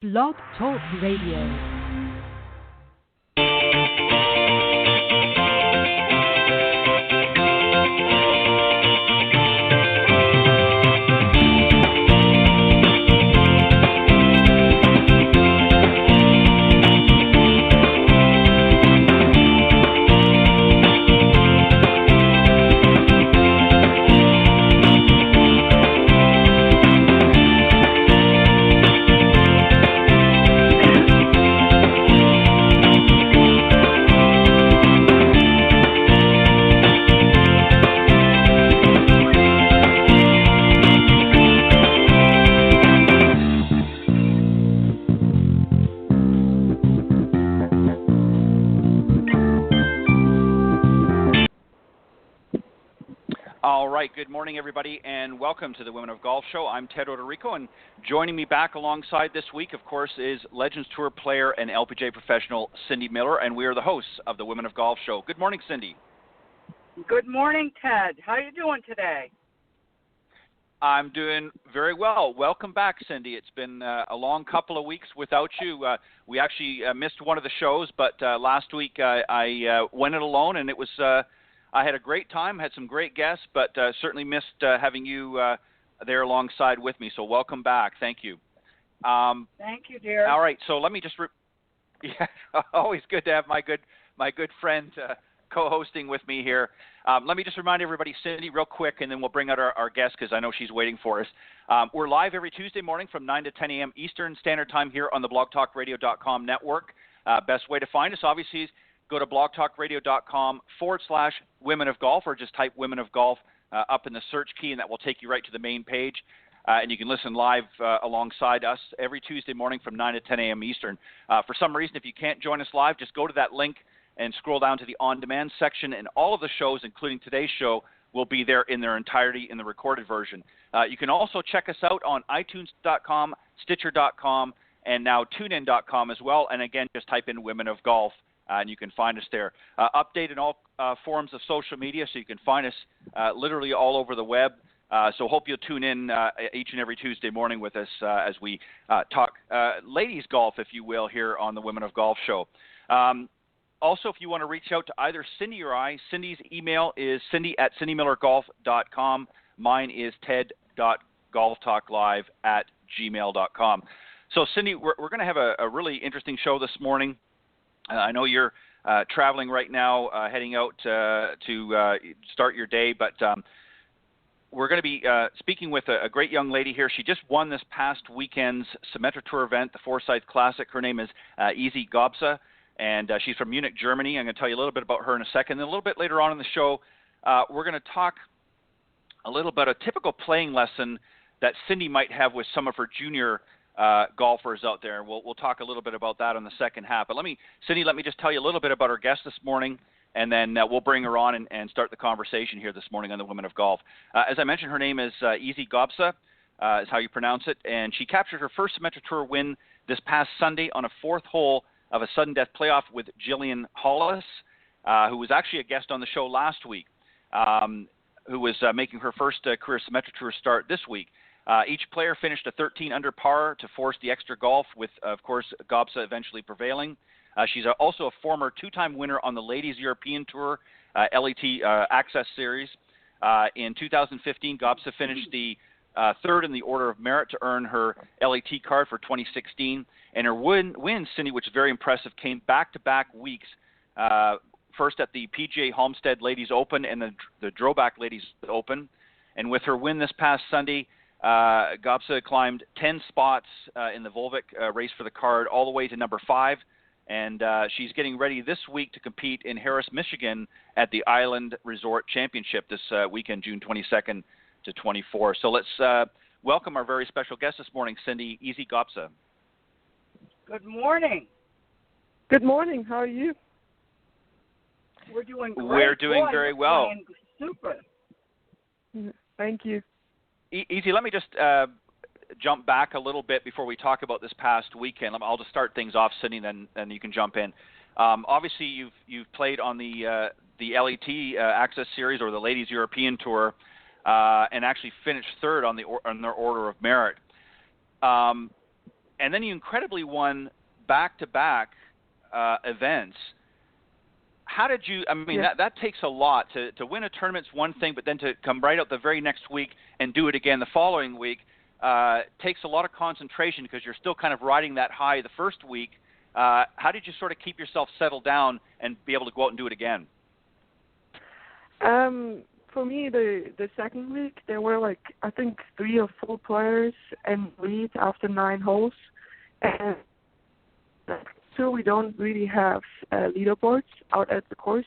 Blog Talk Radio. All right, good morning, everybody, and welcome to the Women of Golf Show. I'm Ted Odorico, and joining me back alongside this week, of course, is Legends Tour player and LPGA professional Cindy Miller, and we are the hosts of the Women of Golf Show. Good morning, Cindy. Good morning, Ted. How are you doing today? I'm doing very well. Welcome back, Cindy. It's been a long couple of weeks without you. We actually missed one of the shows, but last week I went it alone, and it was I had a great time, had some great guests, but certainly missed having you there alongside with me. So welcome back. Thank you. Thank you, dear. All right. So let me just yeah, always good to have my good friend co-hosting with me here. Let me just remind everybody, Cindy, real quick, and then we'll bring out our guest because I know she's waiting for us. We're live every Tuesday morning from 9 to 10 a.m. Eastern Standard Time here on the blogtalkradio.com network. Best way to find us, obviously, is go to blogtalkradio.com/Women of Golf, or just type Women of Golf up in the search key, and that will take you right to the main page. And you can listen live alongside us every Tuesday morning from 9 to 10 a.m. Eastern. For some reason, if you can't join us live, just go to that link and scroll down to the on-demand section, and all of the shows, including today's show, will be there in their entirety in the recorded version. You can also check us out on iTunes.com, Stitcher.com, and now TuneIn.com as well. And again, just type in Women of Golf. And you can find us there. Update in all forms of social media, so you can find us literally all over the web. So hope you'll tune in each and every Tuesday morning with us as we talk ladies golf, if you will, here on the Women of Golf Show. Also, if you want to reach out to either Cindy or I, Cindy's email is cindy@cindymillergolf.com. Mine is ted.golftalklive@gmail.com. So, Cindy, we're going to have a really interesting show this morning. I know you're traveling right now, heading out to start your day, but we're going to be speaking with a great young lady here. She just won this past weekend's Symetra Tour event, the Forsyth Classic. Her name is Gabsa, and she's from Munich, Germany. I'm going to tell you a little bit about her in a second. And a little bit later on in the show, we're going to talk a little bit about a typical playing lesson that Cindy might have with some of her junior golfers out there. We'll talk a little bit about that in the second half. But Cindy, let me just tell you a little bit about our guest this morning, and then we'll bring her on and start the conversation here this morning on the Women of Golf. As I mentioned, her name is Gabsa, is how you pronounce it, and she captured her first Symetra Tour win this past Sunday on a fourth hole of a sudden death playoff with Jillian Hollis, who was actually a guest on the show last week, who was making her first career Symetra Tour start this week. Each player finished a 13 under par to force the extra golf, with, of course, Gabsa eventually prevailing. She's also a former two-time winner on the Ladies European Tour LET Access Series. In 2015, Gabsa finished the third in the order of merit to earn her LET card for 2016. And her win, Cindy, which is very impressive, came back-to-back weeks, first at the PGA Halmstad Ladies Open and the Drobak Ladies Open. And with her win this past Sunday, Gabsa climbed 10 spots in the Volvic race for the card, all the way to number 5, and she's getting ready this week to compete in Harris, Michigan at the Island Resort Championship this weekend, June 22nd to 24. So let's welcome our very special guest this morning, Cindy Gabsa. Good morning. Good morning. How are you? We're doing great. We're doing very well. Super. Thank you. Easy. Let me just jump back a little bit before we talk about this past weekend. I'll just start things off, Cindy, and then you can jump in. Obviously, you've played on the LET Access Series, or the Ladies European Tour, and actually finished third on their order of merit. and then you incredibly won back-to-back events. How did you? I mean, that takes a lot to win a tournament's one thing, but then to come right out the very next week and do it again the following week takes a lot of concentration because you're still kind of riding that high the first week. How did you sort of keep yourself settled down and be able to go out and do it again? For me, the second week there were like I think 3 or 4 players in lead after 9 holes, and so we don't really have leaderboards out at the course,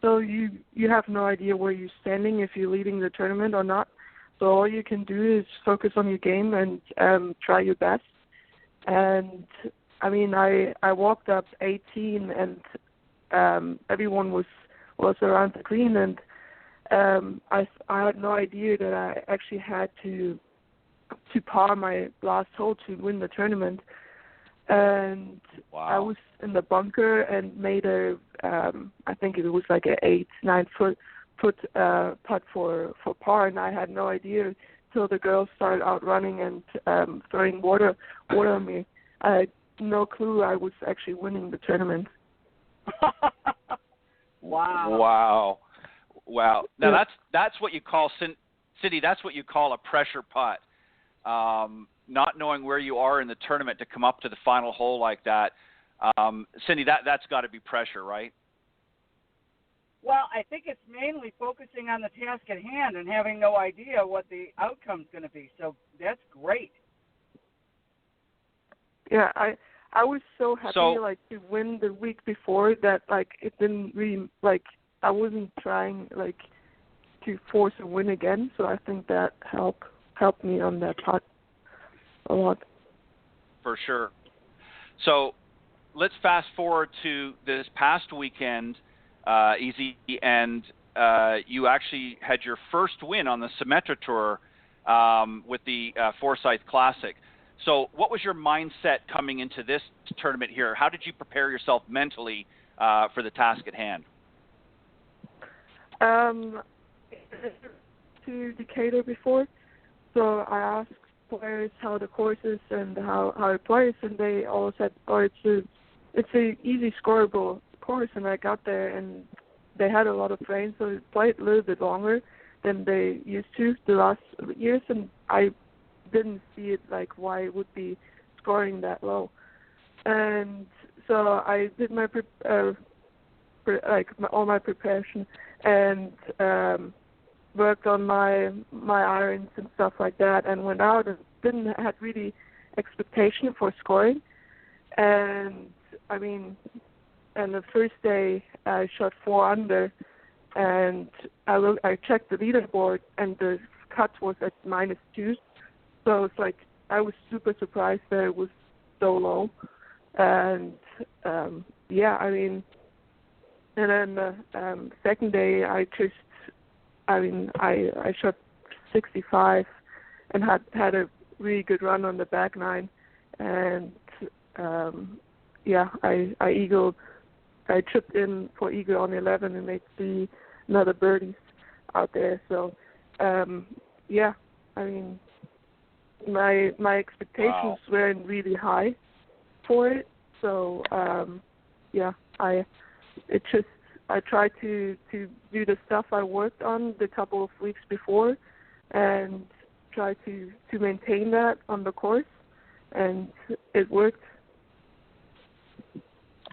so you have no idea where you're standing if you're leading the tournament or not. So all you can do is focus on your game and try your best. And I mean, I walked up 18, and everyone was around the green, and I had no idea that I actually had to par my last hole to win the tournament. And wow. I was in the bunker and made I think it was like a 8-9 foot putt for par, and I had no idea till the girls started out running and throwing water on me. I had no clue I was actually winning the tournament. Wow. Now that's what you call Cindy. That's what you call a pressure putt. Not knowing where you are in the tournament to come up to the final hole like that. Cindy, that's got to be pressure, right? Well, I think it's mainly focusing on the task at hand and having no idea what the outcome's going to be. So that's great. Yeah, I was so happy to win the week before that it didn't really I wasn't trying to force a win again. So I think that helped me on that putt a lot. For sure. So let's fast forward to this past weekend, Easy, and you actually had your first win on the Symetra Tour with the Forsyth Classic. So what was your mindset coming into this tournament here? How did you prepare yourself mentally for the task at hand? To Decatur before, so I asked players how the course is and how it plays, and they all said, "Oh, it's a easy scoreable course." And I got there, and they had a lot of rain, so it played a little bit longer than they used to the last years, and I didn't see it why it would be scoring that low. And so I did my all my preparation and worked on my irons and stuff like that, and went out and had really expectation for scoring. And I mean, and the first day I shot 4 under, and I checked the leaderboard, and the cut was at -2. So it's I was super surprised that it was so low. And I mean, and then the second day I shot 65 and had a really good run on the back 9, and I eagled. I chipped in for eagle on 11 and made another birdies out there. So I mean, my expectations weren't really high for it. So I tried to do the stuff I worked on the couple of weeks before, and try to maintain that on the course, and it worked.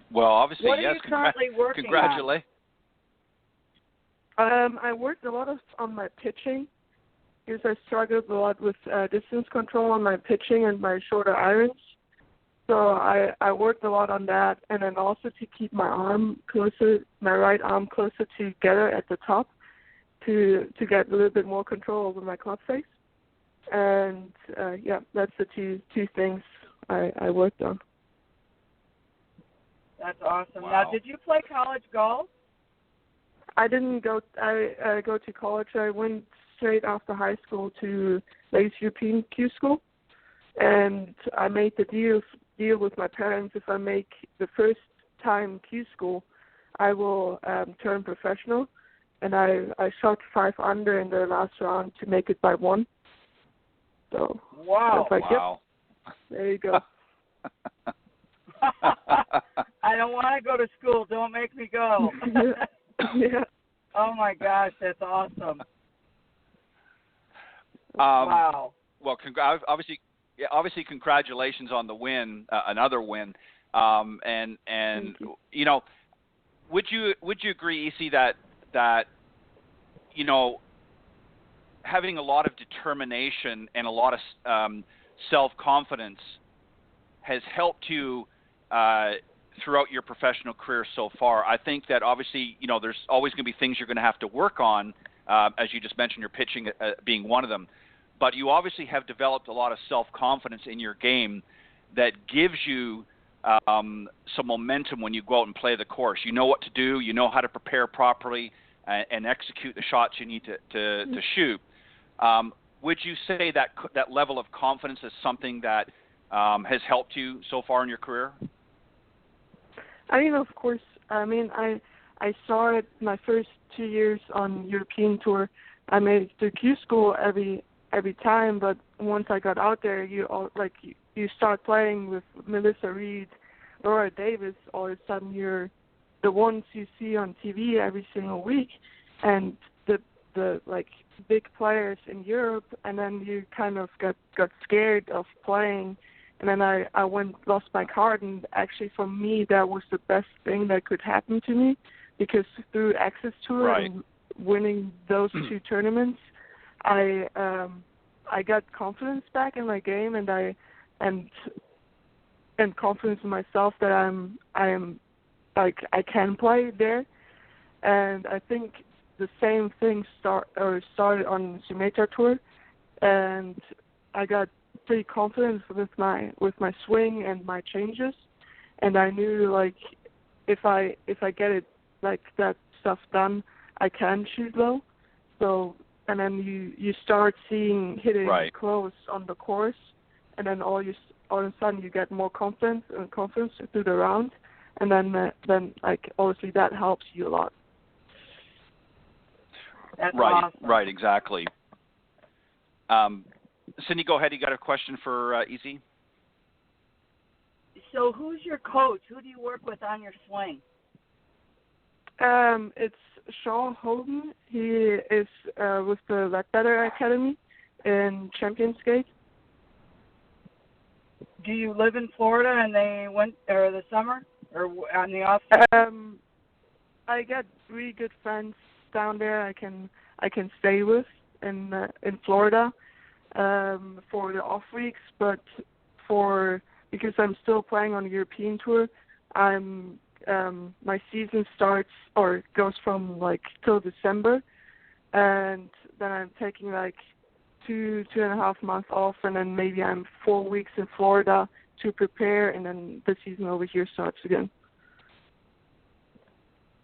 Well, obviously, what yes. Are you currently working Congratulations. I worked a lot on my pitching, because I struggled a lot with distance control on my pitching and my shorter irons. So I worked a lot on that, and then also to keep my right arm closer together at the top, to get a little bit more control over my club face. And that's the two things I worked on. That's awesome. Wow. Now, did you play college golf? I didn't go. I go to college. I went straight after high school to Ladies European Q School, and I made the deal with my parents. If I make the first time Q School, I will turn professional. And I shot 5 under in the last round to make it by 1. So wow. I was yep, there you go. I don't want to go to school. Don't make me go. Yeah. Oh my gosh, that's awesome. Wow. Well, obviously, congratulations on the win, another win. And you know, would you agree, EC, that you know, having a lot of determination and a lot of self-confidence has helped you throughout your professional career so far? I think that obviously, you know, there's always going to be things you're going to have to work on, as you just mentioned, your pitching being one of them. But you obviously have developed a lot of self-confidence in your game that gives you some momentum when you go out and play the course. You know what to do. You know how to prepare properly and execute the shots you need to shoot. Would you say that level of confidence is something that has helped you so far in your career? I mean, of course. I mean, I saw it my first 2 years on European tour. I made it to Q school every time, but once I got out there, you start playing with Melissa Reed, Laura Davis. All of a sudden, you're the ones you see on TV every single week, and the like big players in Europe. And then you kind of got scared of playing. And then I lost my card, and actually for me that was the best thing that could happen to me, because through Access Tour and winning those two tournaments, I got confidence back in my game, and confidence in myself that I am like I can play there. And I think the same thing started on Symetra tour, and I got pretty confident with my swing and my changes, and I knew like if I get it like that stuff done, I can shoot low. So and then you start seeing hitting close on the course, and then all of a sudden you get more confidence through the round, and then like obviously that helps you a lot. That's awesome. Right, exactly. Cindy, go ahead. You got a question for EZ? So who's your coach? Who do you work with on your swing? It's Sean Holden. He is with the Ledbetter Academy in Championsgate. Do you live in Florida and they went or the summer or on the off? I got really good friends down there. I can stay with in Florida for the off weeks, but because I'm still playing on the European tour, my season starts or goes from like till December, and then I'm taking like 2.5 months off, and then maybe I'm 4 weeks in Florida to prepare, and then the season over here starts again.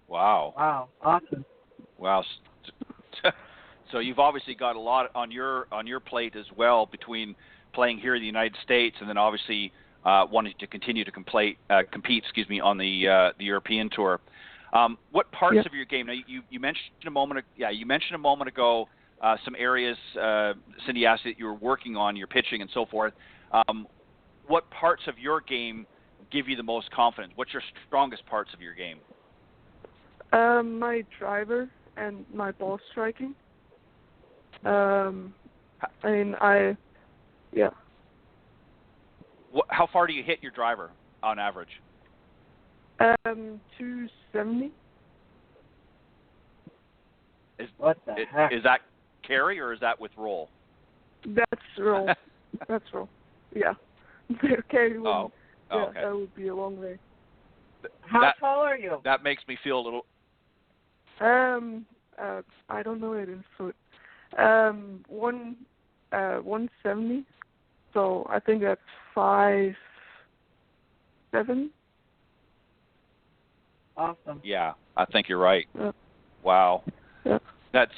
Wow, awesome. Wow. So you've obviously got a lot on your plate as well, between playing here in the United States and then obviously wanting to continue to compete on the European tour. What parts of your game? Now you mentioned a moment ago some areas Cindy asked that you were working on, your pitching and so forth. What parts of your game give you the most confidence? What's your strongest parts of your game? My driver and my ball striking. How far do you hit your driver on average? 270. What the heck? Is that carry or is that with roll? That's roll. That's roll. Yeah. Carry would. Oh, okay. That would be a long way. How tall are you? That makes me feel a little. I don't know it in foot. 170. So I think that's 5'7". Awesome. Yeah, I think you're right. Yeah. Wow. Yeah. That's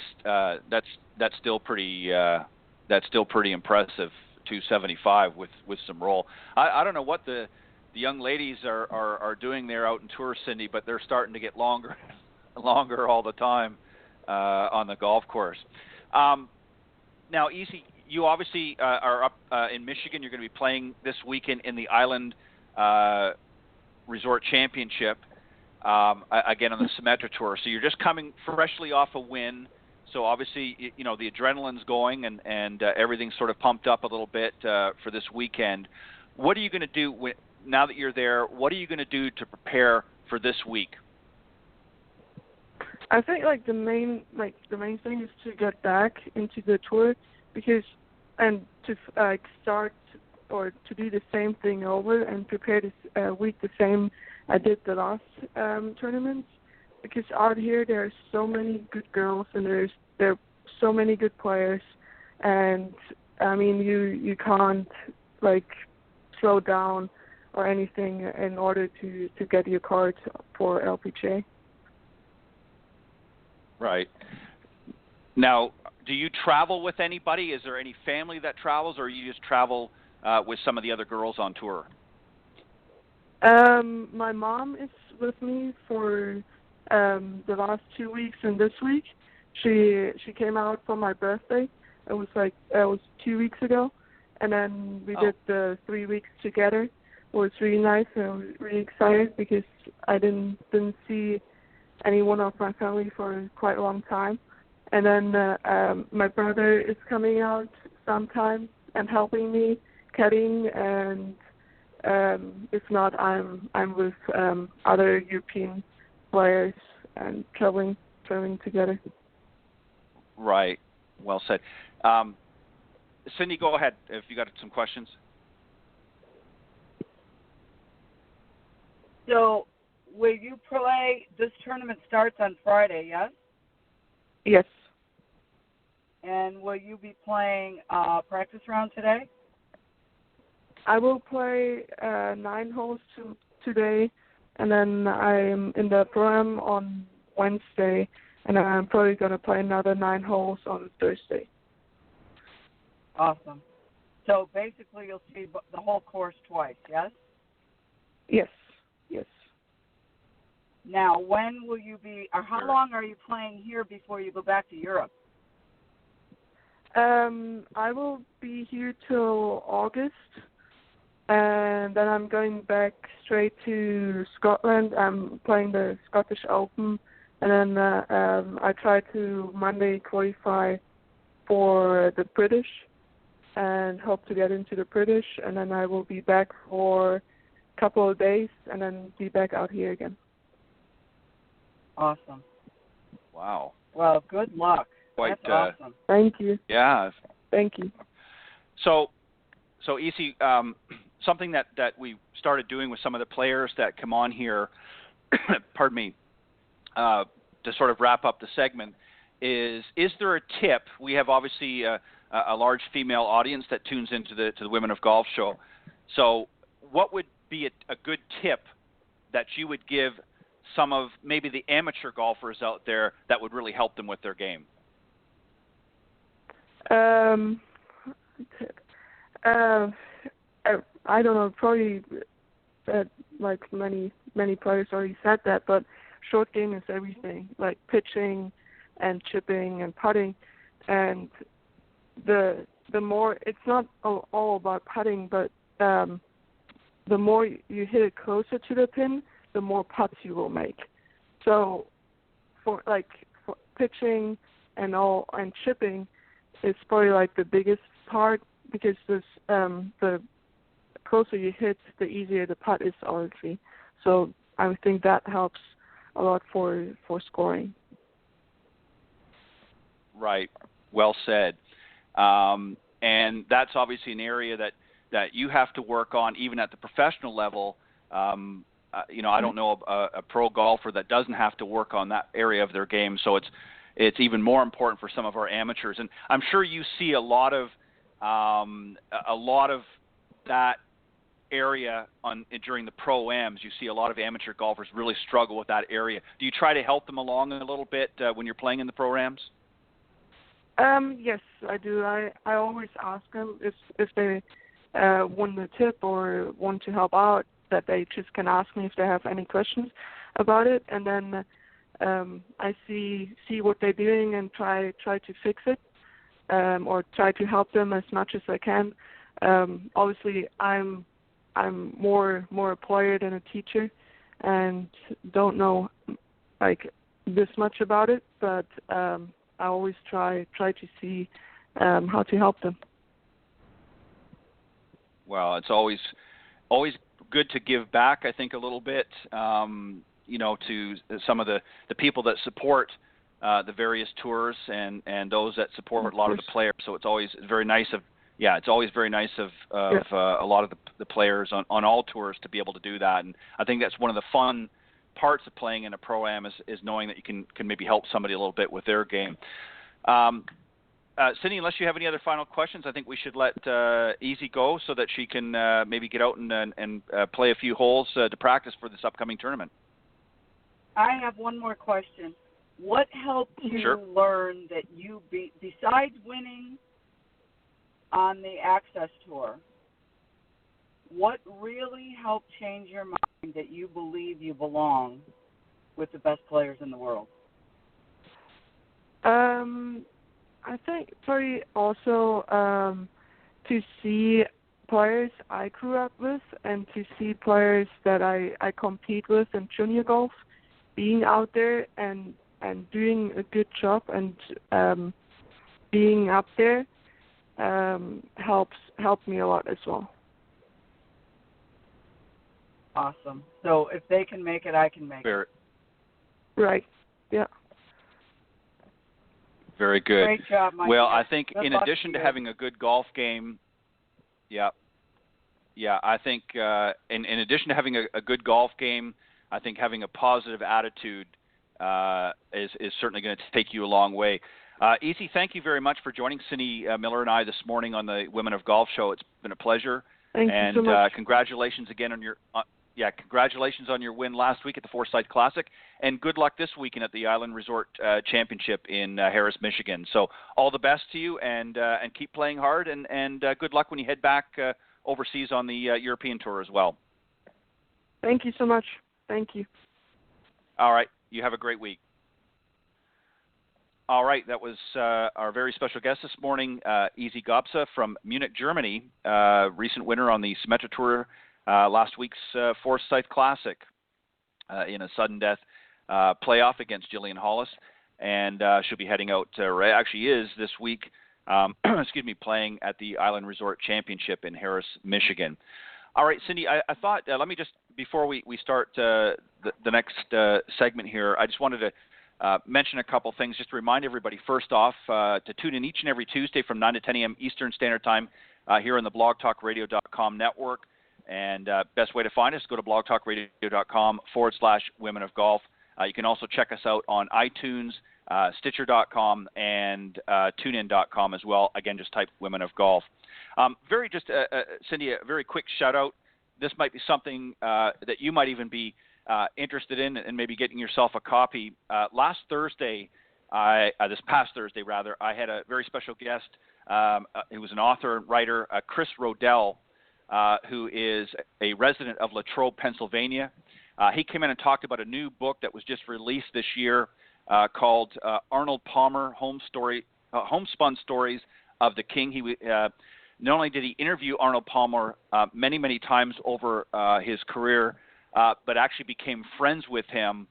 still pretty impressive. 275 with some roll. I don't know what the young ladies are doing there out in tour, Cindy, but they're starting to get longer all the time on the golf course. Now, Easy, you obviously are up in Michigan. You're going to be playing this weekend in the Island Resort Championship, again on the Symetra Tour. So you're just coming freshly off a win. So obviously, the adrenaline's going and everything's sort of pumped up a little bit for this weekend. What are you going to do now that you're there? What are you going to do to prepare for this week? I think the main thing is to get back into the tour and to start or to do the same thing over and prepare this week the same I did the last tournaments, because out here there are so many good girls and there are so many good players, and I mean you can't slow down or anything in order to get your card for LPGA. Right. Now, do you travel with anybody? Is there any family that travels, or you just travel with some of the other girls on tour? My mom is with me for the last 2 weeks and this week. She came out for my birthday. It was 2 weeks ago, and then we did the 3 weeks together. It was really nice, and I was really excited because I didn't see anyone of my family for quite a long time. And then my brother is coming out sometime and helping me caddying, and if not, I'm with other European players and traveling together. Right. Well said. Cindy, go ahead if you got some questions. So, will you play? This tournament starts on Friday, yes? Yes. And will you be playing practice round today? I will play 9 holes today, and then I'm in the Pro-Am on Wednesday, and I'm probably going to play another 9 holes on Thursday. Awesome. So basically you'll see the whole course twice, yes? Yes. Now, when will you be, or how long are you playing here before you go back to Europe? I will be here till August, and then I'm going back straight to Scotland. I'm playing the Scottish Open, and then I try to Monday qualify for the British and hope to get into the British, and then I will be back for a couple of days and then be back out here again. Awesome. Wow. Well, good luck. Quite, that's awesome. Thank you. Yeah. Thank you. So Isi, something that we started doing with some of the players that come on here, pardon me, to sort of wrap up the segment, is there a tip? We have obviously a large female audience that tunes into the Women of Golf show. So what would be a good tip that you would give some of maybe the amateur golfers out there that would really help them with their game? I don't know, probably like many players already said that, but short game is everything, like pitching and chipping and putting, and the more, it's not all about putting, but the more you hit it closer to the pin, the more putts you will make. So for pitching and chipping is probably like the biggest part, because the closer you hit, the easier the putt is, obviously. So I think that helps a lot for scoring. Right. Well said. And that's obviously an area that you have to work on even at the professional level. I don't know a pro golfer that doesn't have to work on that area of their game. So it's even more important for some of our amateurs. And I'm sure you see a lot of that area during the Pro-Ams. You see a lot of amateur golfers really struggle with that area. Do you try to help them along a little bit when you're playing in the Pro-Ams? Yes, I do. I always ask them if they want the tip or want to help out, that they just can ask me if they have any questions about it, and then I see what they're doing and try to fix it, or try to help them as much as I can. Obviously, I'm I'm more a player than a teacher, and don't know like this much about it, but I always try to see how to help them. Well, it's always good to give back, I think, a little bit, to some of the people that support the various tours and those that support a lot of the players. So it's always very nice of a lot of the players on all tours to be able to do that. And I think that's one of the fun parts of playing in a pro-am is knowing that you can maybe help somebody a little bit with their game. Cindy, unless you have any other final questions, I think we should let Easy go so that she can maybe get out and play a few holes to practice for this upcoming tournament. I have one more question. What helped you learn that besides winning on the Access Tour, what really helped change your mind that you believe you belong with the best players in the world? I think probably also to see players I grew up with and to see players that I compete with in junior golf being out there and doing a good job and being up there helped me a lot as well. Awesome. So if they can make it, I can make it. Right. Yeah. Very good. Great job, Mike. Well, I think in addition to having a good golf game, I think in addition to having a good golf game, I think having a positive attitude is certainly going to take you a long way. Easy, thank you very much for joining Cindy Miller and I this morning on the Women of Golf show. It's been a pleasure. Thank you so much. Congratulations again on your congratulations on your win last week at the Forsyth Classic, and good luck this weekend at the Island Resort Championship in Harris, Michigan. So all the best to you, and keep playing hard, and good luck when you head back overseas on the European Tour as well. Thank you so much. Thank you. All right. You have a great week. All right. That was our very special guest this morning, Easy Gabsa from Munich, Germany, recent winner on the Symetra Tour last week's Forsyth Classic in a sudden death playoff against Jillian Hollis. And she'll be heading out, actually is this week, playing at the Island Resort Championship in Harris, Michigan. All right, Cindy, I thought, let me just, before we start the next segment here, I just wanted to mention a couple things just to remind everybody, first off, to tune in each and every Tuesday from 9 to 10 a.m. Eastern Standard Time here on the blogtalkradio.com network. And best way to find us, go to blogtalkradio.com/Women of Golf. You can also check us out on iTunes, Stitcher.com, and TuneIn.com as well. Again, just type Women of Golf. Cindy, a very quick shout-out. This might be something that you might even be interested in and maybe getting yourself a copy. This past Thursday, I had a very special guest. He was an author and writer, Chris Rodell, who is a resident of Latrobe, Pennsylvania. He came in and talked about a new book that was just released this year called Arnold Palmer, Homespun Stories of the King. He not only did he interview Arnold Palmer many, many times over his career, but actually became friends with him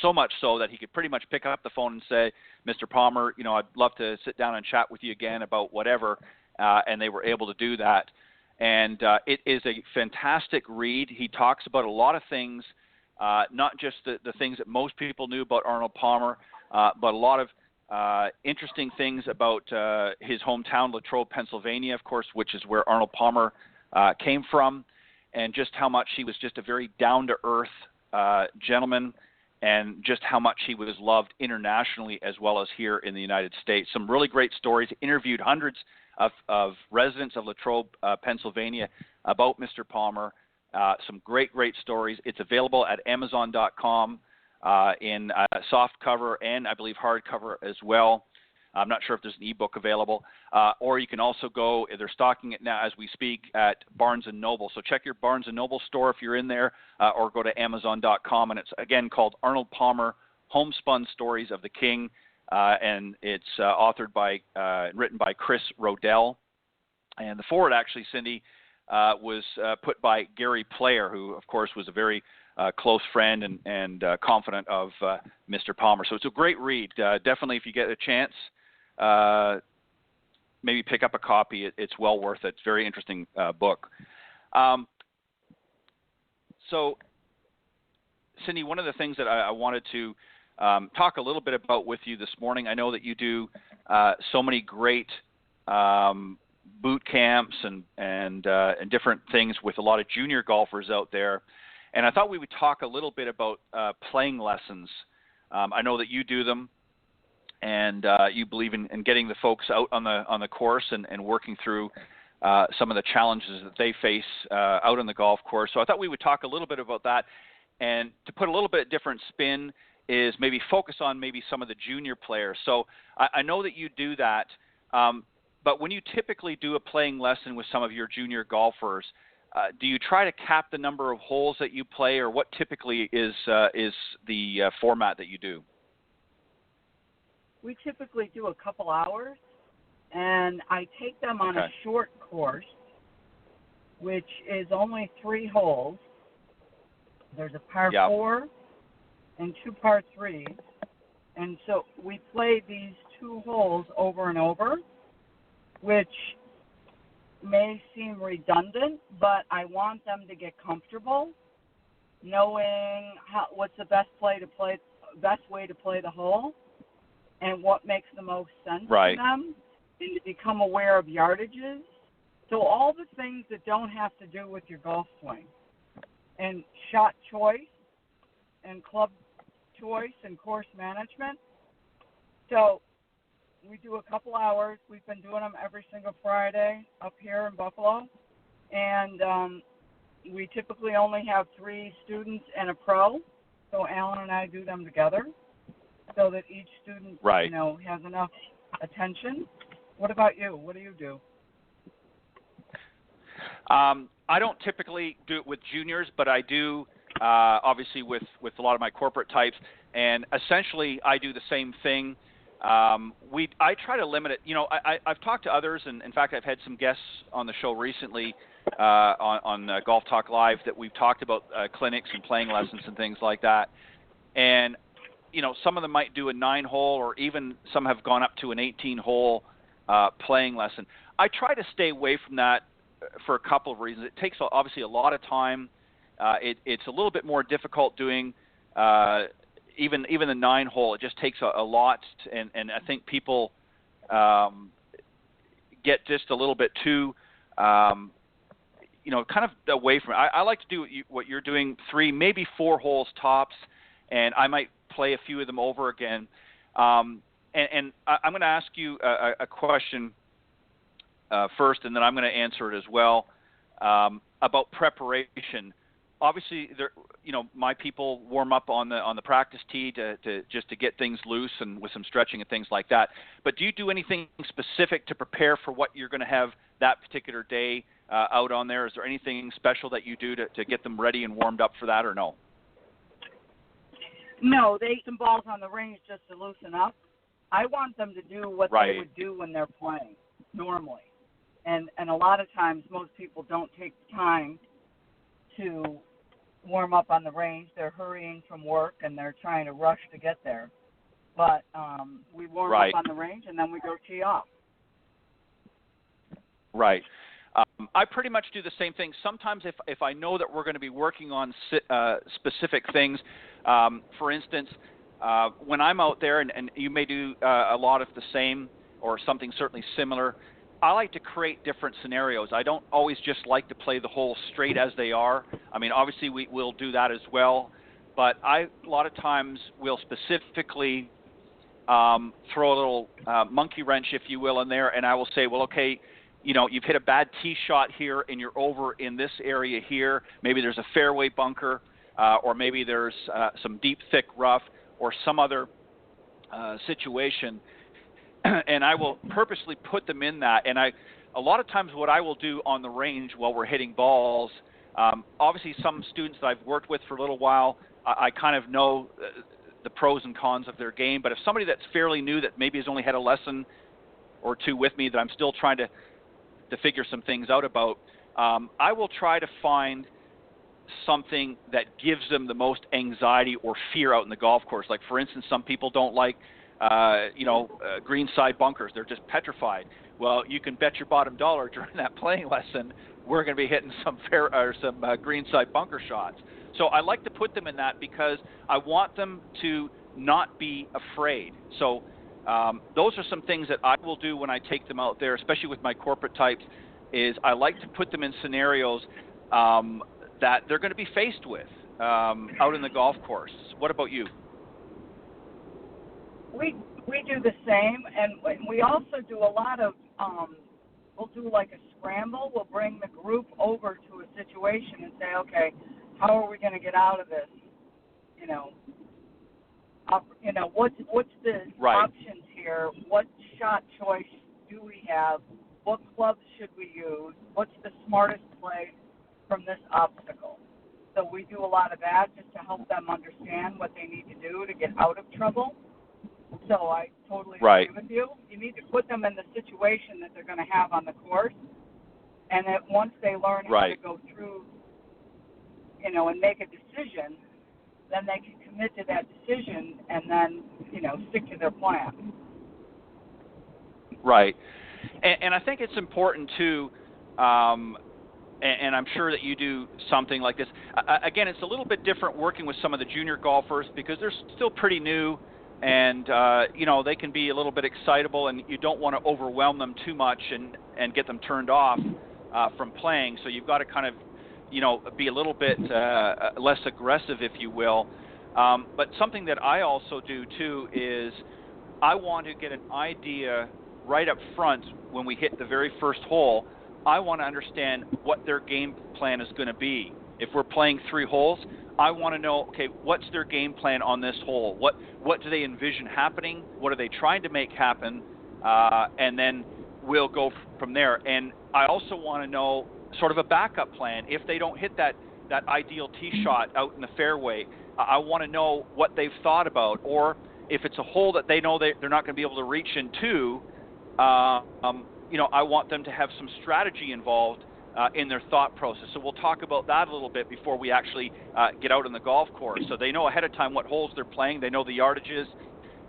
so much so that he could pretty much pick up the phone and say, Mr. Palmer, I'd love to sit down and chat with you again about whatever, and they were able to do that. And it is a fantastic read. He talks about a lot of things, not just the things that most people knew about Arnold Palmer, but a lot of interesting things about his hometown, Latrobe, Pennsylvania, of course, which is where Arnold Palmer came from, and just how much he was just a very down-to-earth gentleman, and just how much he was loved internationally as well as here in the United States. Some really great stories. He interviewed hundreds of residents of Latrobe, Pennsylvania, about Mr. Palmer. Some great stories. It's available at Amazon.com in soft cover and I believe hardcover as well. I'm not sure if there's an ebook available. Or you can also go, they're stocking it now as we speak, at Barnes & Noble. So check your Barnes & Noble store if you're in there, or go to Amazon.com. And it's, again, called Arnold Palmer, Homespun Stories of the King. And it's authored by, written by Chris Rodell. And the forward, actually, Cindy, was put by Gary Player, who, of course, was a very close friend and confidant of Mr. Palmer. So it's a great read. Definitely, if you get a chance, maybe pick up a copy. It's well worth it. It's a very interesting book. So, Cindy, one of the things that I wanted to talk a little bit about with you this morning, I know that you do so many great boot camps and different things with a lot of junior golfers out there, and I thought we would talk a little bit about playing lessons. I know that you do them, and you believe in getting the folks out on the course and working through some of the challenges that they face out on the golf course. So I thought we would talk a little bit about that, and to put a little bit different spin is maybe focus on maybe some of the junior players. So I know that you do that, but when you typically do a playing lesson with some of your junior golfers, do you try to cap the number of holes that you play, or what typically is the format that you do? We typically do a couple hours, and I take them on a short course, which is only 3 holes. There's a par 4 and 2 par 3s, and so we play these 2 holes over and over, which may seem redundant, but I want them to get comfortable, knowing what's the best way to play the hole, and what makes the most sense to them, and to become aware of yardages. So all the things that don't have to do with your golf swing, and shot choice, and club choice, and course management. So we do a couple hours. We've been doing them every single Friday up here in Buffalo. And we typically only have 3 students and a pro. So Alan and I do them together so that each student, has enough attention. What about you? What do you do? I don't typically do it with juniors, but I do obviously with a lot of my corporate types. And essentially I do the same thing. I try to limit it. I've talked to others, and in fact, I've had some guests on the show recently on Golf Talk Live that we've talked about clinics and playing lessons and things like that. And some of them might do a 9-hole, or even some have gone up to an 18-hole playing lesson. I try to stay away from that for a couple of reasons. It takes obviously a lot of time. It's a little bit more difficult doing. Even the 9-hole, it just takes a lot, and I think people get just a little bit too, kind of away from it. I like to do what you're doing, 3, maybe 4 holes tops, and I might play a few of them over again. And I'm going to ask you a question first, and then I'm going to answer it as well about preparation. Obviously, my people warm up on the practice tee to just to get things loose and with some stretching and things like that. But do you do anything specific to prepare for what you're going to have that particular day out on there? Is there anything special that you do to get them ready and warmed up for that, or no? No, they eat some balls on the range just to loosen up. I want them to do what they would do when they're playing normally. And a lot of times most people don't take the time to warm up on the range. They're hurrying from work and they're trying to rush to get there. But we warm up on the range and then we go tee off. Right. I pretty much do the same thing. Sometimes if I know that we're going to be working on specific things, for instance, when I'm out there, and you may do a lot of the same or something certainly similar, I like to create different scenarios. I don't always just like to play the holes straight as they are. I mean, obviously we'll do that as well, but a lot of times will specifically throw a little monkey wrench, if you will, in there, and I will say, well, okay, you've hit a bad tee shot here and you're over in this area here. Maybe there's a fairway bunker, or maybe there's some deep, thick rough, or some other situation. And I will purposely put them in that. And a lot of times what I will do on the range while we're hitting balls, obviously some students that I've worked with for a little while, I kind of know the pros and cons of their game. But if somebody that's fairly new that maybe has only had a lesson or two with me that I'm still trying to figure some things out about, I will try to find something that gives them the most anxiety or fear out in the golf course. Like, for instance, some people don't like, greenside bunkers. They're just petrified. Well, you can bet your bottom dollar during that playing lesson we're going to be hitting some greenside bunker shots. So I like to put them in that because I want them to not be afraid. So those are some things that I will do when I take them out there, especially with my corporate types, is I like to put them in scenarios that they're going to be faced with out in the golf course. What about you? We do the same, and we also do a lot of, we'll do like a scramble. We'll bring the group over to a situation and say, okay, how are we going to get out of this? What's the options here? What shot choice do we have? What clubs should we use? What's the smartest play from this obstacle? So we do a lot of that just to help them understand what they need to do to get out of trouble. So I totally agree with you. You need to put them in the situation that they're going to have on the course, and that once they learn how to go through, and make a decision, then they can commit to that decision and then, stick to their plan. Right. And I think it's important, too, and I'm sure that you do something like this. Again, it's a little bit different working with some of the junior golfers because they're still pretty new, and, they can be a little bit excitable, and you don't want to overwhelm them too much and get them turned off from playing. So you've got to kind of, be a little bit less aggressive, if you will. But something that I also do, too, is I want to get an idea right up front when we hit the very first hole. I want to understand what their game plan is going to be. If we're playing 3 holes, I want to know, okay, what's their game plan on this hole? What do they envision happening? What are they trying to make happen? And then we'll go from there. And I also want to know sort of a backup plan. If they don't hit that ideal tee shot out in the fairway, I want to know what they've thought about. Or if it's a hole that they know they're not going to be able to reach into, I want them to have some strategy involved in their thought process. So we'll talk about that a little bit before we actually get out on the golf course. So they know ahead of time what holes they're playing. They know the yardages,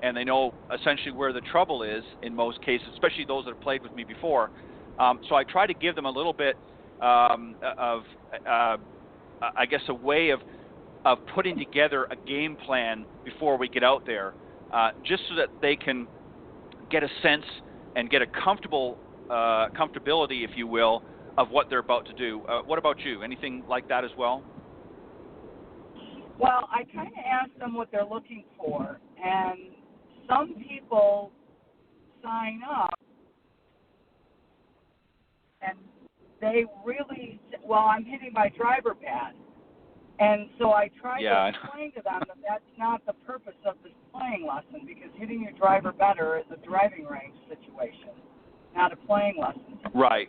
and they know essentially where the trouble is in most cases, especially those that have played with me before. So I try to give them a little bit of a way of putting together a game plan before we get out there, just so that they can get a sense and get a comfortability, if you will, of what they're about to do. What about you? Anything like that as well? Well, I kind of ask them what they're looking for, and some people sign up and they really, I'm hitting my driver pad. And so I try to explain to them that that's not the purpose of this playing lesson, because hitting your driver better is a driving range situation, not a playing lesson situation. Right.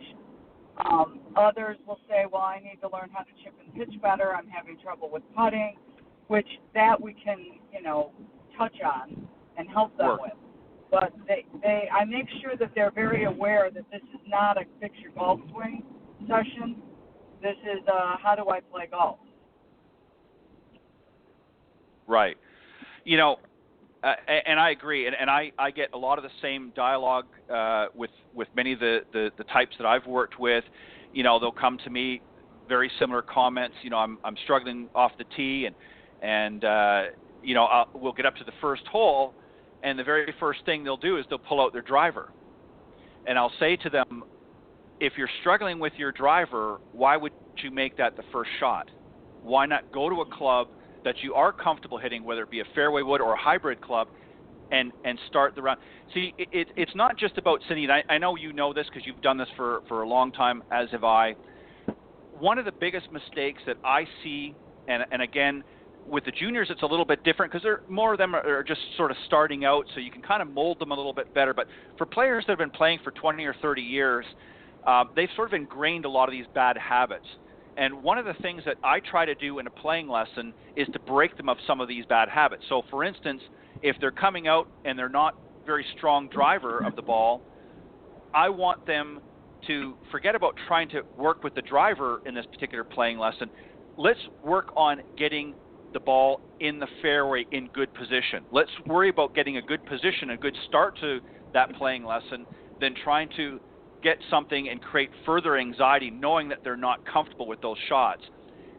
Others will say, well, I need to learn how to chip and pitch better. I'm having trouble with putting, which that we can, touch on and help them with. But I make sure that they're very aware that this is not a fix your golf swing session. This is how do I play golf? Right. And I agree, and I get a lot of the same dialogue with many of the types that I've worked with. They'll come to me, very similar comments. I'm struggling off the tee, and we'll get up to the first hole, and the very first thing they'll do is they'll pull out their driver, and I'll say to them, if you're struggling with your driver, why would you make that the first shot? Why not go to a club that you are comfortable hitting, whether it be a fairway wood or a hybrid club, and start the round? See, it's not just about sitting. I know you know this because you've done this for a long time, as have I. One of the biggest mistakes that I see, and again, with the juniors it's a little bit different because more of them are just sort of starting out, so you can kind of mold them a little bit better. But for players that have been playing for 20 or 30 years, they've sort of ingrained a lot of these bad habits. And one of the things that I try to do in a playing lesson is to break them of some of these bad habits. So, for instance, if they're coming out and they're not very strong driver of the ball, I want them to forget about trying to work with the driver in this particular playing lesson. Let's work on getting the ball in the fairway in good position. Let's worry about getting a good position, a good start to that playing lesson, than trying to get something and create further anxiety knowing that they're not comfortable with those shots.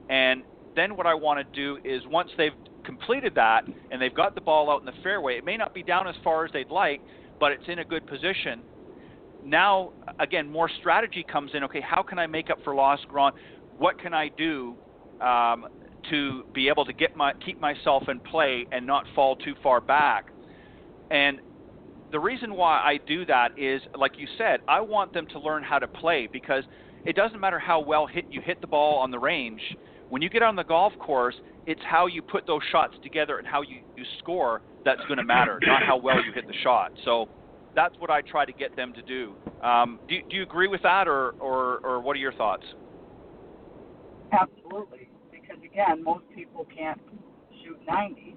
And then what I want to do is once they've completed that and they've got the ball out in the fairway, it may not be down as far as they'd like, but it's in a good position. Now, again, more strategy comes in. Okay, how can I make up for lost ground? What can I do to be able to keep myself in play and not fall too far back? And the reason why I do that is, like you said, I want them to learn how to play, because it doesn't matter how well you hit the ball on the range. When you get on the golf course, it's how you put those shots together and how you score that's going to matter, not how well you hit the shot. So that's what I try to get them to do. Do you agree with that, or what are your thoughts? Absolutely, because again, most people can't shoot 90,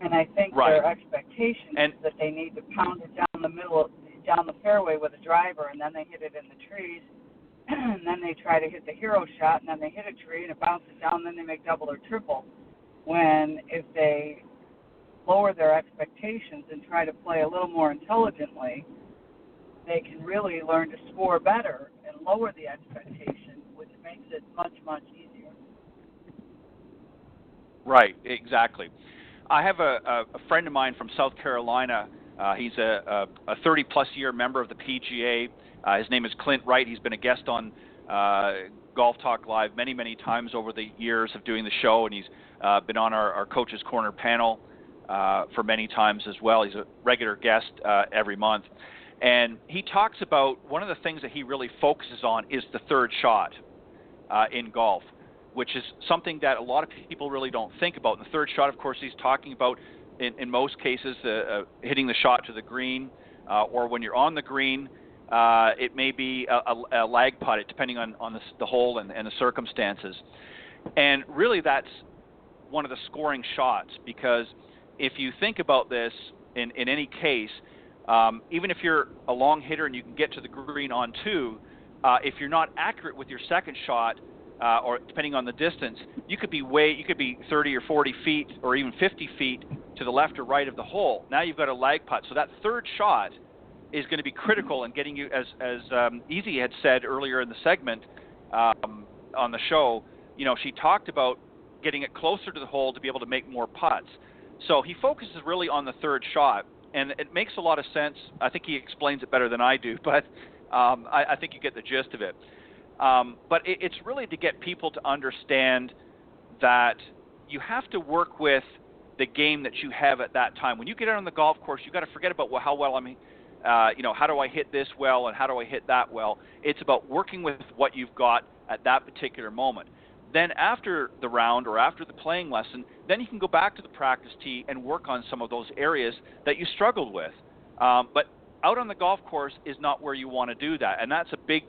and I think their expectation is that they need to pound it down the fairway with a driver, and then they hit it in the trees, and then they try to hit the hero shot, and then they hit a tree, and it bounces down, and then they make double or triple. When if they lower their expectations and try to play a little more intelligently, they can really learn to score better and lower the expectation, which makes it much, much easier. Right, exactly. I have a friend of mine from South Carolina. He's a 30-plus year member of the PGA. His name is Clint Wright. He's been a guest on Golf Talk Live many, many times over the years of doing the show, and he's been on our Coach's Corner panel for many times as well. He's a regular guest every month. And he talks about one of the things that he really focuses on is the third shot in golf, which is something that a lot of people really don't think about. And the third shot, of course, he's talking about, in most cases, hitting the shot to the green, or when you're on the green, it may be a lag putt, depending on the hole and the circumstances. And really that's one of the scoring shots, because if you think about this in any case, even if you're a long hitter and you can get to the green on two, if you're not accurate with your second shot, or depending on the distance, you could be 30 or 40 feet or even 50 feet to the left or right of the hole. Now you've got a lag putt. So that third shot is going to be critical in getting you, as Easy had said earlier in the segment on the show, she talked about getting it closer to the hole to be able to make more putts. So he focuses really on the third shot, and it makes a lot of sense. I think he explains it better than I do, but I think you get the gist of it. But it's really to get people to understand that you have to work with the game that you have at that time. When you get out on the golf course, you've got to forget about how well how do I hit this well and how do I hit that well. It's about working with what you've got at that particular moment. Then after the round or after the playing lesson, then you can go back to the practice tee and work on some of those areas that you struggled with. But out on the golf course is not where you want to do that, and that's a big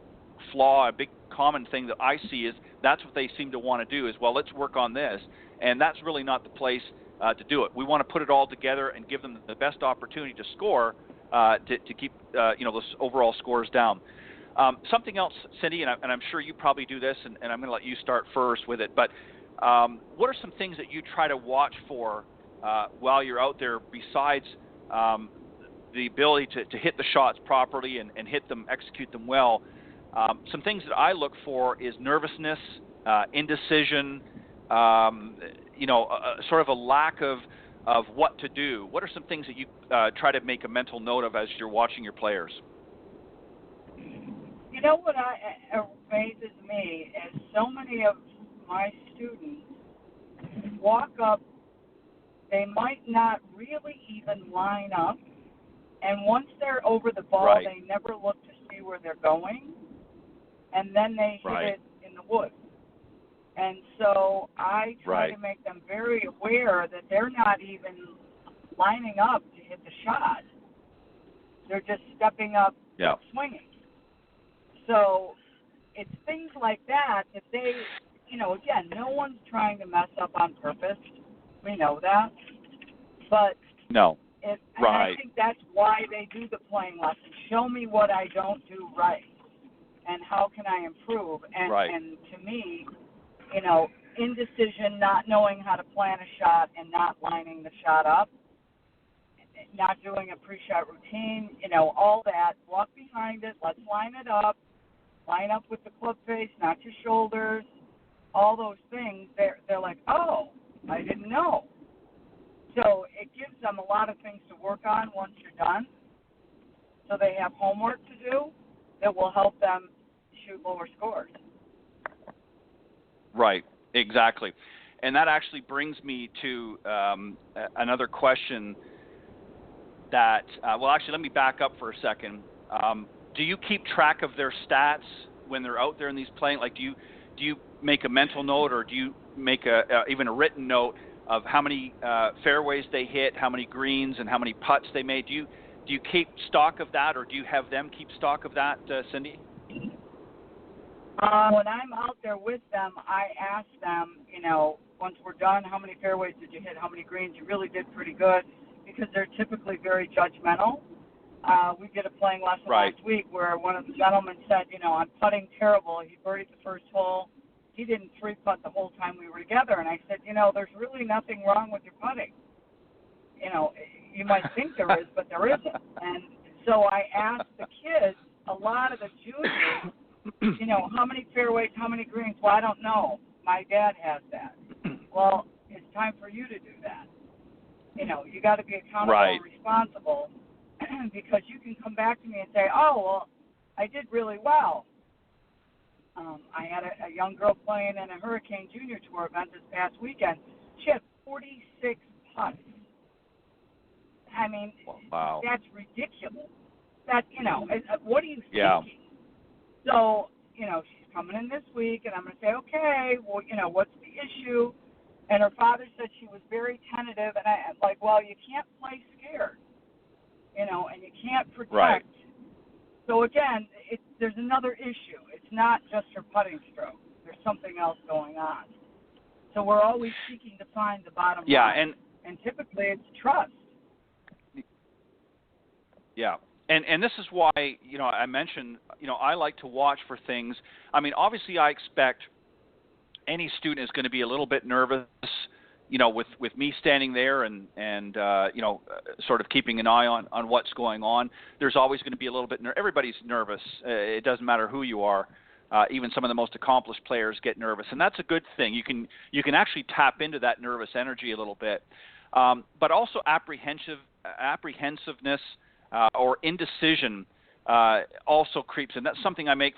flaw, a big common thing that I see is that's what they seem to want to do is, well, let's work on this, and that's really not the place to do it. We want to put it all together and give them the best opportunity to score to keep those overall scores down. Something else, Cindy, and I'm sure you probably do this, and I'm going to let you start first with it, but what are some things that you try to watch for while you're out there besides the ability to hit the shots properly and hit them, execute them well? Some things that I look for is nervousness, indecision, sort of a lack of what to do. What are some things that you try to make a mental note of as you're watching your players? You know what amazes me is so many of my students walk up, they might not really even line up, and once they're over the ball, right. They never look to see where they're going, and then they hit it in the woods. And so I try to make them very aware that they're not even lining up to hit the shot. They're just stepping up and swinging. So it's things like that they, again, no one's trying to mess up on purpose. We know that. But no, And Right. I think that's why they do the playing lesson. Show me what I don't do right, and how can I improve. And Right. and to me, indecision, not knowing how to plan a shot, and not lining the shot up, not doing a pre-shot routine, all that. Walk behind it. Let's line it up. Line up with the club face, not your shoulders. All those things. They're like, oh, I didn't know. So it gives them a lot of things to work on once you're done. So they have homework to do that will help them shoot lower scores. Right, exactly. And that actually brings me to another question that, actually, let me back up for a second. Do you keep track of their stats when they're out there in these playing? Like, do you make a mental note, or do you make even a written note of how many fairways they hit, how many greens, and how many putts they made? Do you keep stock of that, or do you have them keep stock of that, Cindy? When I'm out there with them, I ask them, once we're done, how many fairways did you hit, how many greens? You really did pretty good, because they're typically very judgmental. We did a playing lesson Right. last week where one of the gentlemen said, I'm putting terrible. He birdied the first hole. He didn't three-putt the whole time we were together. And I said, there's really nothing wrong with your putting. You might think there is, but there isn't. And so I asked the kids, a lot of the juniors, how many fairways, how many greens? Well, I don't know. My dad has that. Well, it's time for you to do that. You got to be accountable Right. and responsible, because you can come back to me and say, oh, well, I did really well. I had a young girl playing in a Hurricane Junior Tour event this past weekend. She had 46 putts. I mean, wow. That's ridiculous. What are you thinking? Yeah. So, she's coming in this week, and I'm going to say, okay, well, what's the issue? And her father said she was very tentative, and I'm like, well, you can't play scared, and you can't protect. Right. So, again, there's another issue. It's not just her putting stroke. There's something else going on. So we're always seeking to find the bottom line. And typically it's trust. Yeah. And this is why, I mentioned, I like to watch for things. I mean, obviously I expect any student is going to be a little bit nervous, with me standing there and sort of keeping an eye on what's going on. There's always going to be a little bit everybody's nervous. It doesn't matter who you are. Even some of the most accomplished players get nervous, and that's a good thing. You can actually tap into that nervous energy a little bit. But also apprehensiveness or indecision also creeps in. That's something I make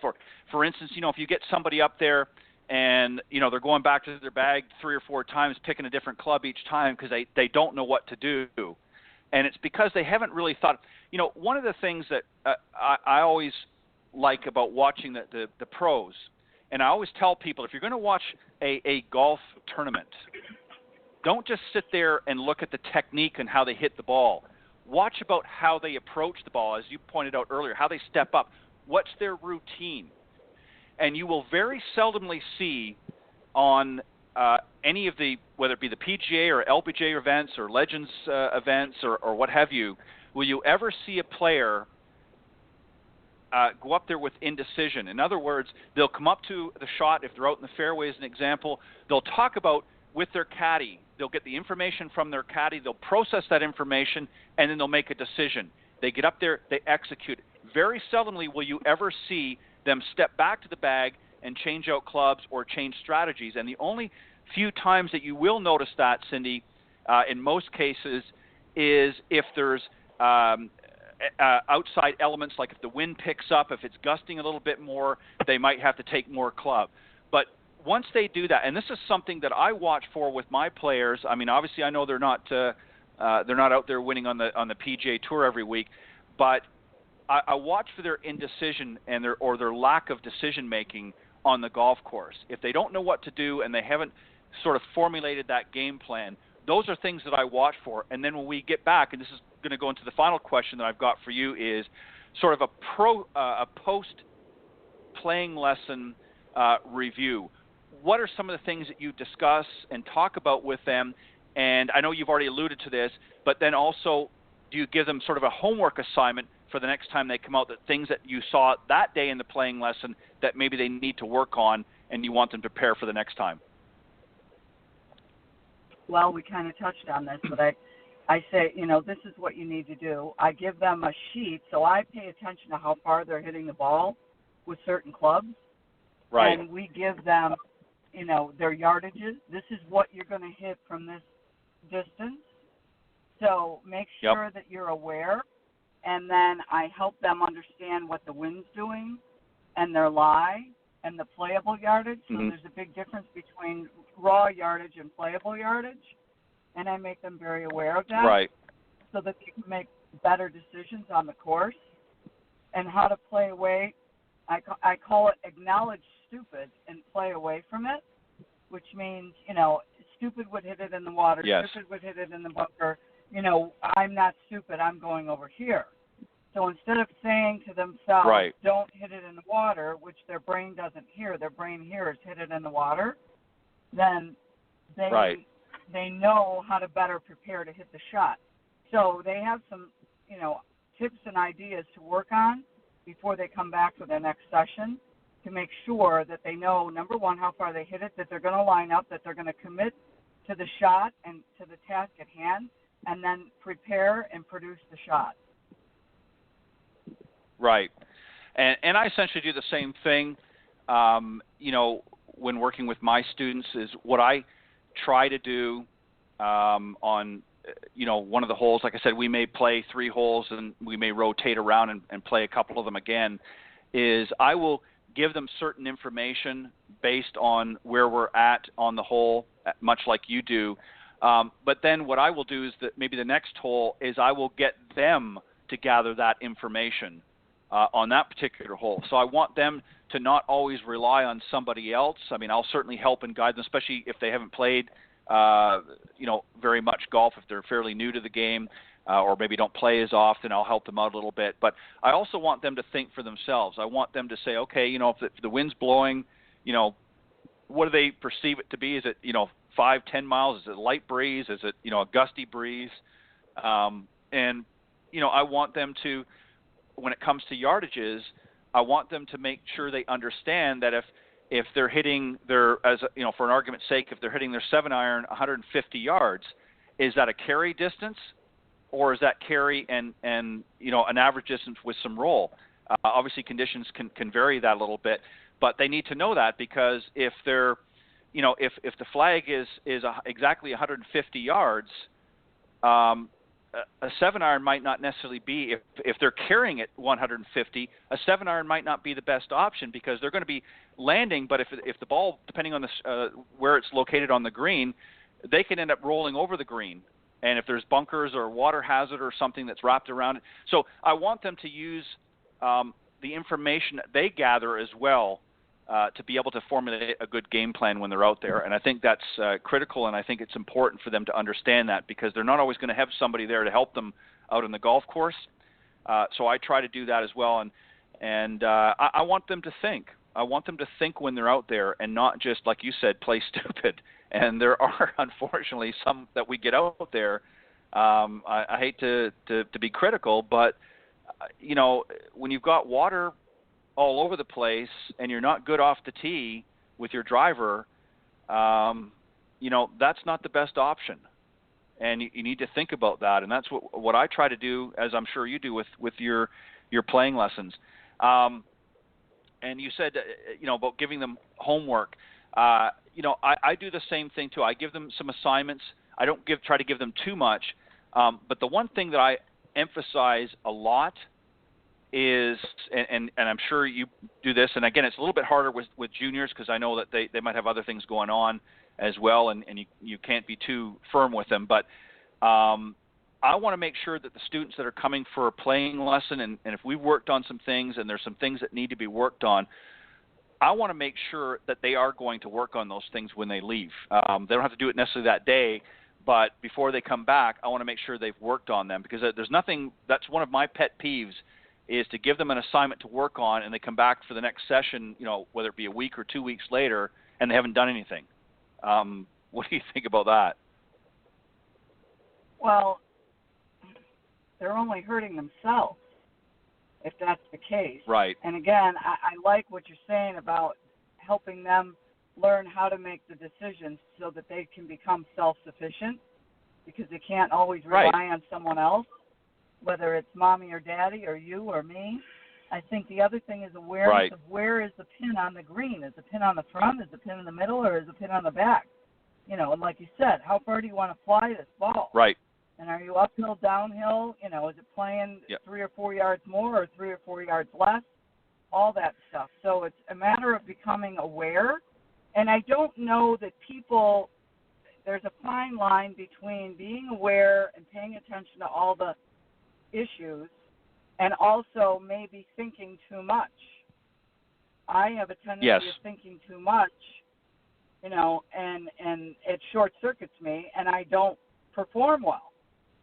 for instance, if you get somebody up there and, they're going back to their bag 3 or 4 times, picking a different club each time because they don't know what to do. And it's because they haven't really thought. One of the things that I always like about watching the pros, and I always tell people, if you're going to watch a golf tournament, don't just sit there and look at the technique and how they hit the ball. Watch about how they approach the ball, as you pointed out earlier, how they step up. What's their routine? And you will very seldomly see on any of the, whether it be the PGA or LPGA events or Legends events or what have you, will you ever see a player go up there with indecision? In other words, they'll come up to the shot, if they're out in the fairway as an example, they'll talk about with their caddy. They'll get the information from their caddy, they'll process that information, and then they'll make a decision. They get up there, they execute. Very seldomly will you ever see them step back to the bag and change out clubs or change strategies. And the only few times that you will notice that, Cindy, in most cases, is if there's outside elements, like if the wind picks up, if it's gusting a little bit more, they might have to take more club. But once they do that, and this is something that I watch for with my players. I mean, obviously, I know they're not out there winning on the PGA Tour every week, but I watch for their indecision and their lack of decision making on the golf course. If they don't know what to do and they haven't sort of formulated that game plan, those are things that I watch for. And then when we get back, and this is going to go into the final question that I've got for you, is sort of a post playing lesson review. What are some of the things that you discuss and talk about with them? And I know you've already alluded to this, but then also do you give them sort of a homework assignment for the next time they come out, that things that you saw that day in the playing lesson that maybe they need to work on and you want them to prepare for the next time? Well, we kind of touched on this, but I say, this is what you need to do. I give them a sheet, so I pay attention to how far they're hitting the ball with certain clubs. Right. And we give them, their yardages. This is what you're going to hit from this distance. So make sure that you're aware. And then I help them understand what the wind's doing and their lie and the playable yardage. So there's a big difference between raw yardage and playable yardage. And I make them very aware of that. Right. So that they can make better decisions on the course and how to play away. I call it acknowledge stupid and play away from it, which means, stupid would hit it in the water. Yes. Stupid would hit it in the bunker. I'm not stupid, I'm going over here. So instead of saying to themselves, don't hit it in the water, which their brain doesn't hear, their brain hears hit it in the water, then they know how to better prepare to hit the shot. So they have some, tips and ideas to work on before they come back for their next session to make sure that they know, number one, how far they hit it, that they're going to line up, that they're going to commit to the shot and to the task at hand, and then prepare and produce the shot. Right. And I essentially do the same thing, when working with my students, is what I try to do on, one of the holes. Like I said, we may play 3 holes and we may rotate around and play a couple of them again, is I will give them certain information based on where we're at on the hole, much like you do. But then what I will do is that maybe the next hole is I will get them to gather that information on that particular hole. So I want them to not always rely on somebody else. I mean, I'll certainly help and guide them, especially if they haven't played, very much golf, if they're fairly new to the game or maybe don't play as often. I'll help them out a little bit. But I also want them to think for themselves. I want them to say, okay, if the wind's blowing, what do they perceive it to be? Is it, 5-10 miles? Is it a light breeze? Is it, a gusty breeze? And I want them to, when it comes to yardages, I want them to make sure they understand that if they're hitting their, for an argument's sake, if they're hitting their 7-iron 150 yards, is that a carry distance, or is that carry and an average distance with some roll? Obviously, conditions can vary that a little bit, but they need to know that, because if they're, if the flag is exactly 150 yards, a 7-iron might not necessarily be, if they're carrying it 150, a 7-iron might not be the best option, because they're going to be landing, but if the ball, depending on where it's located on the green, they can end up rolling over the green. And if there's bunkers or water hazard or something that's wrapped around it. So I want them to use the information that they gather as well to be able to formulate a good game plan when they're out there. And I think that's critical, and I think it's important for them to understand that, because they're not always going to have somebody there to help them out on the golf course. So I try to do that as well. And I want them to think. I want them to think when they're out there, and not just, like you said, play stupid. And there are, unfortunately, some that we get out there. I hate to be critical, but, when you've got water all over the place and you're not good off the tee with your driver, that's not the best option. And you need to think about that. And that's what I try to do, as I'm sure you do with your playing lessons. And you said, about giving them homework. I do the same thing too. I give them some assignments. I don't try to give them too much. But the one thing that I emphasize a lot is, and I'm sure you do this, and again, it's a little bit harder with juniors, because I know that they might have other things going on as well, and you can't be too firm with them. But I want to make sure that the students that are coming for a playing lesson, and if we've worked on some things and there's some things that need to be worked on, I want to make sure that they are going to work on those things when they leave. They don't have to do it necessarily that day, but before they come back, I want to make sure they've worked on them, because there's nothing, that's one of my pet peeves, is to give them an assignment to work on and they come back for the next session, whether it be a week or 2 weeks later, and they haven't done anything. What do you think about that? Well, they're only hurting themselves if that's the case. Right. And again, I like what you're saying about helping them learn how to make the decisions so that they can become self-sufficient, because they can't always rely on someone else, whether it's mommy or daddy or you or me. I think the other thing is awareness of where is the pin on the green. Is the pin on the front? Is the pin in the middle? Or is the pin on the back? You know, and like you said, how far do you want to fly this ball? Right. And are you uphill, downhill? You know, is it playing 3 or 4 yards more or 3 or 4 yards less? All that stuff. So it's a matter of becoming aware. And I don't know that people, there's a fine line between being aware and paying attention to all the issues and also maybe thinking too much. I have a tendency of thinking too much, you know, and it short-circuits me, and I don't perform well.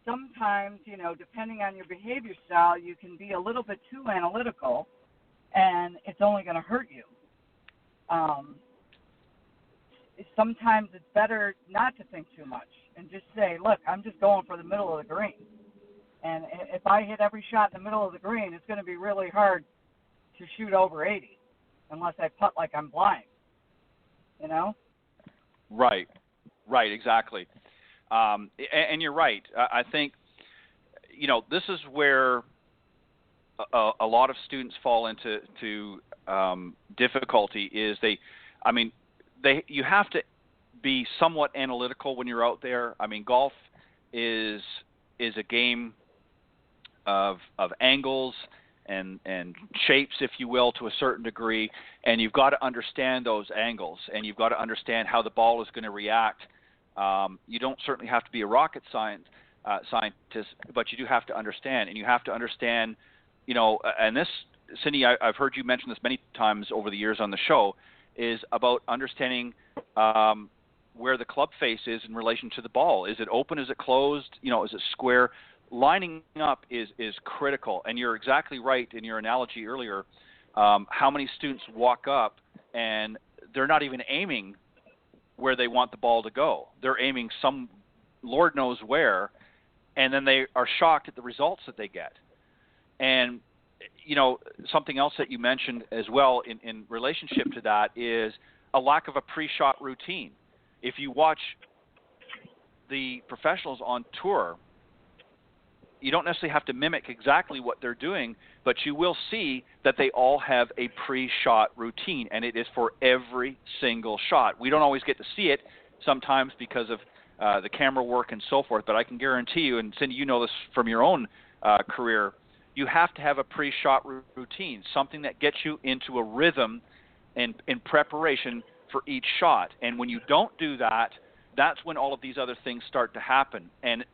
Sometimes, you know, depending on your behavior style, you can be a little bit too analytical, and it's only going to hurt you. Sometimes it's better not to think too much and just say, look, I'm just going for the middle of the green. And if I hit every shot in the middle of the green, it's going to be really hard to shoot over 80 unless I putt like I'm blind, you know? Right, exactly. And you're right. I think, you know, this is where a lot of students fall into difficulty is you have to be somewhat analytical when you're out there. I mean, golf is a game of angles and shapes, if you will, to a certain degree, and you've got to understand those angles, and you've got to understand how the ball is going to react. You don't certainly have to be a rocket scientist, but you do have to understand, and you have to understand, you know, and this, Cindy, I've heard you mention this many times over the years on the show, is about understanding where the club face is in relation to the ball. Is it open? Is it closed? You know, is it square? Lining up is critical, and you're exactly right in your analogy earlier. How many students walk up and they're not even aiming where they want the ball to go. They're aiming some Lord knows where, and then they are shocked at the results that they get. And, you know, something else that you mentioned as well in relationship to that is a lack of a pre-shot routine. If you watch the professionals on tour, you don't necessarily have to mimic exactly what they're doing, but you will see that they all have a pre-shot routine, and it is for every single shot. We don't always get to see it sometimes because of the camera work and so forth, but I can guarantee you, and Cindy, you know this from your own career, you have to have a pre-shot routine, something that gets you into a rhythm in preparation for each shot. And when you don't do that, that's when all of these other things start to happen. And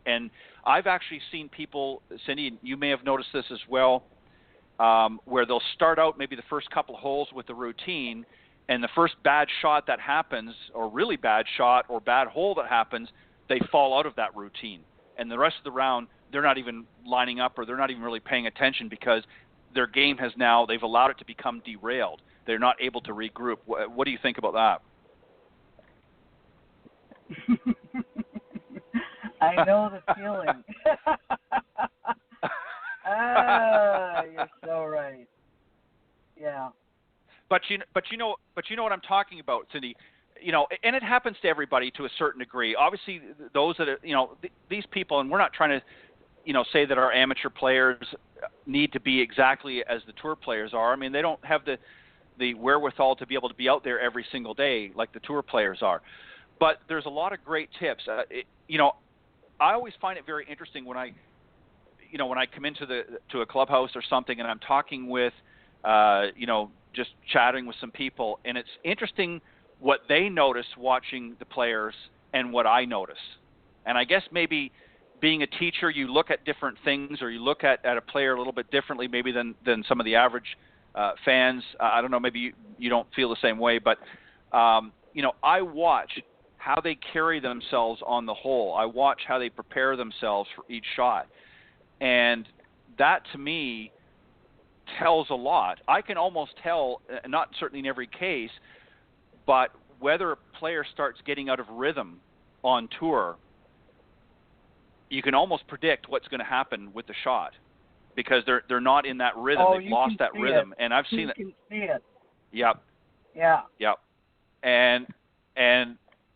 I've actually seen people, Cindy, and you may have noticed this as well, where they'll start out maybe the first couple of holes with the routine, and the first bad shot that happens, or really bad shot or bad hole that happens, they fall out of that routine. And the rest of the round, they're not even lining up, or they're not even really paying attention because their game has now, they've allowed it to become derailed. They're not able to regroup. What do you think about that? I know the feeling. You're so right. Yeah. But you know what I'm talking about, Cindy. You know, and it happens to everybody to a certain degree. Obviously, those that are, you know, these people, and we're not trying to, you know, say that our amateur players need to be exactly as the tour players are. I mean, they don't have the wherewithal to be able to be out there every single day like the tour players are. But there's a lot of great tips. You know, I always find it very interesting when I come into a clubhouse or something, and I'm talking with, you know, just chatting with some people, and it's interesting what they notice watching the players and what I notice. And I guess maybe being a teacher, you look at different things, or you look at a player a little bit differently maybe than some of the average fans. I don't know, maybe you don't feel the same way, but, you know, I watch how they carry themselves on the hole. I watch how they prepare themselves for each shot. And that, to me, tells a lot. I can almost tell, not certainly in every case, but whether a player starts getting out of rhythm on tour you can almost predict what's going to happen with the shot because they're not in that rhythm. Oh, They've lost that rhythm, and I've seen it. You can see it. Yep. Yeah. Yep. And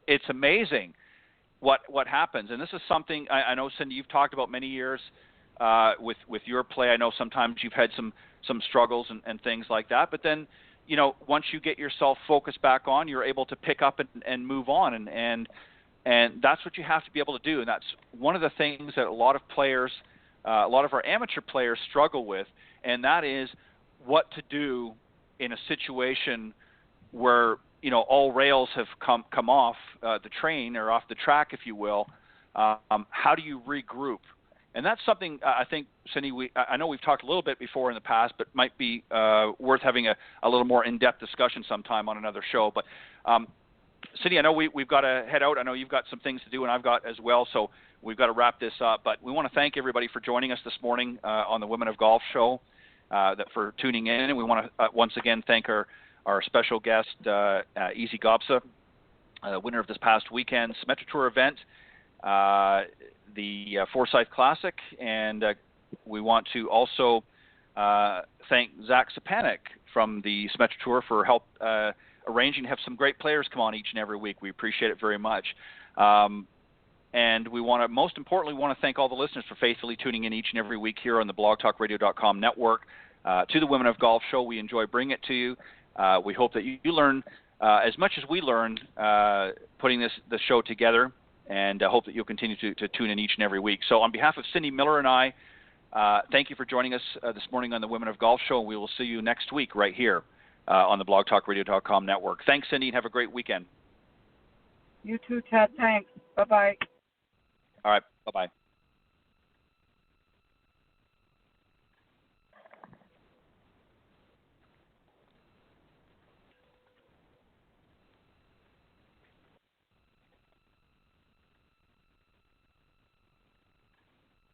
it's amazing what happens. And this is something I know, Cindy, you've talked about many years with your play. I know sometimes you've had some struggles and things like that, but then, you know, once you get yourself focused back on, you're able to pick up and move on, and that's what you have to be able to do. And that's one of the things that a lot of players, a lot of our amateur players struggle with, and that is what to do in a situation where, you know, all rails have come off the train or off the track, if you will. How do you regroup? And that's something I think, Cindy, I know we've talked a little bit before in the past, but might be worth having a little more in-depth discussion sometime on another show. But Cindy, I know we've got to head out. I know you've got some things to do, and I've got as well. So we've got to wrap this up. But we want to thank everybody for joining us this morning on the Women of Golf show, for tuning in. And we want to once again thank our special guest, Easy Gabsa, winner of this past weekend Symetra Tour event, the Forsyth Classic. And we want to also thank Zach Sapanik from the Symetra Tour for help arranging to have some great players come on each and every week. We appreciate it very much. And we want to, most importantly, want to thank all the listeners for faithfully tuning in each and every week here on the blogtalkradio.com network to the Women of Golf show. We enjoy bringing it to you. We hope that you learn as much as we learn putting this show together, and hope that you'll continue to tune in each and every week. So on behalf of Cindy Miller and I, thank you for joining us this morning on the Women of Golf show, and we will see you next week right here on the blogtalkradio.com network. Thanks, Cindy, and have a great weekend. You too, Ted. Thanks. Bye-bye. All right. Bye-bye.